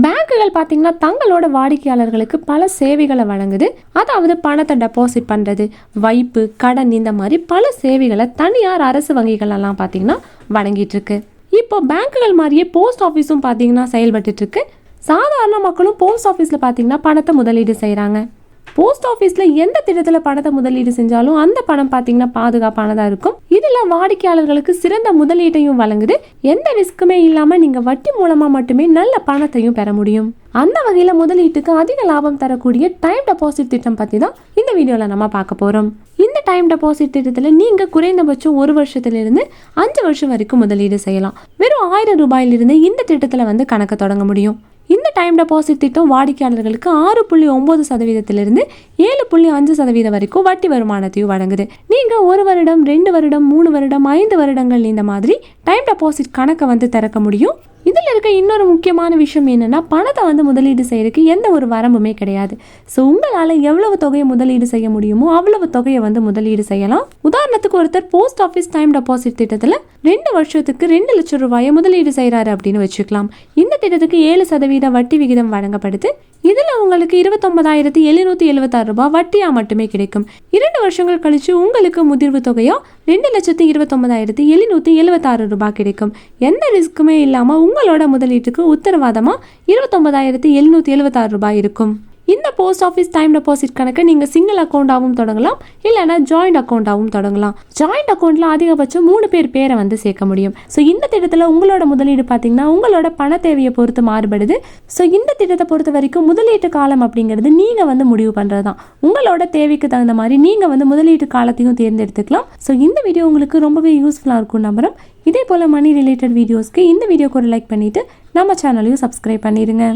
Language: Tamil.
பேங்குகள் பார்த்தீங்கன்னா தங்களோட வாடிக்கையாளர்களுக்கு பல சேவைகளை வழங்குது. அதாவது பணத்தை டெபாசிட் பண்ணுறது, வைப்பு, கடன், இந்த மாதிரி பல சேவைகளை தனியார் அரசு வங்கிகள் எல்லாம் பார்த்தீங்கன்னா வழங்கிட்டு இருக்கு. இப்போ பேங்குகள் மாதிரியே போஸ்ட் ஆஃபீஸும் பார்த்தீங்கன்னா செயல்பட்டு இருக்கு. சாதாரண மக்களும் போஸ்ட் ஆஃபீஸில் பார்த்தீங்கன்னா பணத்தை முதலீடு செய்கிறாங்க. போஸ்ட் ஆஃபீஸில் எந்த திட்டத்தில் பணத்தை முதலீடு செஞ்சாலும் அந்த பணம் பார்த்தீங்கன்னா பாதுகாப்பானதாக இருக்கும். இதில் வாடிக்கையாளர்களுக்கு சிறந்த முதலீட்டையும் வழங்குது. எந்த ரிஸ்க்குமே இல்லாமல் நீங்கள் வட்டி மூலமாக மட்டுமே நல்ல பணத்தையும் பெற முடியும். அந்த வகையில் முதலீட்டுக்கு அதிக லாபம் தரக்கூடிய டைம் டெபாசிட் திட்டம் பற்றி தான் இந்த வீடியோவில் நம்ம பார்க்க போகிறோம். இந்த டைம் டெபாசிட் திட்டத்தில் நீங்கள் குறைந்தபட்சம் 1 வருஷத்திலிருந்து 5 வருஷம் வரைக்கும் முதலீடு செய்யலாம். வெறும் 1000 ரூபாயிலிருந்து இந்த திட்டத்தில் கணக்கு தொடங்க முடியும். இந்த டைம் டெபாசிட் திட்டம் வாடிக்கையாளர்களுக்கு 6.9% 7.5% வரைக்கும் வட்டி வருமானத்தையும் வழங்குது. நீங்க 1 வருடம், 2 வருடம், 3 வருடம், 5 வருடங்கள் இந்த மாதிரி டைம் டெபாசிட் கணக்கை திறக்க முடியும். இதில் இருக்க இன்னொரு முக்கியமான விஷயம் என்னன்னா, பணத்தை முதலீடு செய்யறதுக்கு எந்த ஒரு வரம்புமே கிடையாது. ஸோ உங்களால் எவ்வளவு தொகையை முதலீடு செய்ய முடியுமோ அவ்வளவு தொகையை முதலீடு செய்யலாம். உதாரணத்துக்கு ஒருத்தர் போஸ்ட் ஆஃபீஸ் டைம் டெபாசிட் திட்டத்தில் 2 வருஷத்துக்கு 2 லட்சம் ரூபாயை முதலீடு செய்கிறாரு அப்படின்னு வச்சுக்கலாம். இந்த திட்டத்துக்கு 7% வட்டி விகிதம் வழங்கப்படுது. இதில் உங்களுக்கு 29,776 ரூபாய் வட்டியா மட்டுமே கிடைக்கும். 2 வருஷங்கள் கழிச்சு உங்களுக்கு முதிர்வு தொகையா 2,29,776 ரூபாய் கிடைக்கும். எந்த ரிஸ்க்குமே இல்லாமல் உங்களோட முதலீட்டுக்கு உத்தரவாதமா 29,776 ரூபாய் இருக்கும். இந்த போஸ்ட் ஆஃபீஸ் டைம் டெபாசிட் கணக்கை நீங்கள் சிங்கிள் அக்கௌண்டாகவும் தொடங்கலாம், இல்லைனா ஜாயிண்ட் அக்கௌண்டாகவும் தொடங்கலாம். ஜாயிண்ட் அக்கௌண்ட்டில் அதிகபட்சம் 3 பேரை சேர்க்க முடியும். ஸோ இந்த திட்டத்தில் உங்களோட முதலீடு பார்த்தீங்கன்னா உங்களோட பண தேவையை பொறுத்து மாறுபடுது. ஸோ இந்த திட்டத்தை பொறுத்த வரைக்கும் முதலீட்டு காலம் அப்படிங்கிறது நீங்கள் முடிவு பண்ணுறது தான். உங்களோட தேவைக்கு தகுந்த மாதிரி நீங்கள் முதலீட்டு காலத்தையும் தேர்ந்தெடுத்துக்கலாம். ஸோ இந்த வீடியோ உங்களுக்கு ரொம்பவே யூஸ்ஃபுல்லாக இருக்கும் நம்புகிறோம். இதே போல் மணி ரிலேட்டட் வீடியோஸ்க்கு இந்த வீடியோக்கு ஒரு லைக் பண்ணிவிட்டு நம்ம சேனலையும் சப்ஸ்கிரைப் பண்ணிடுங்க.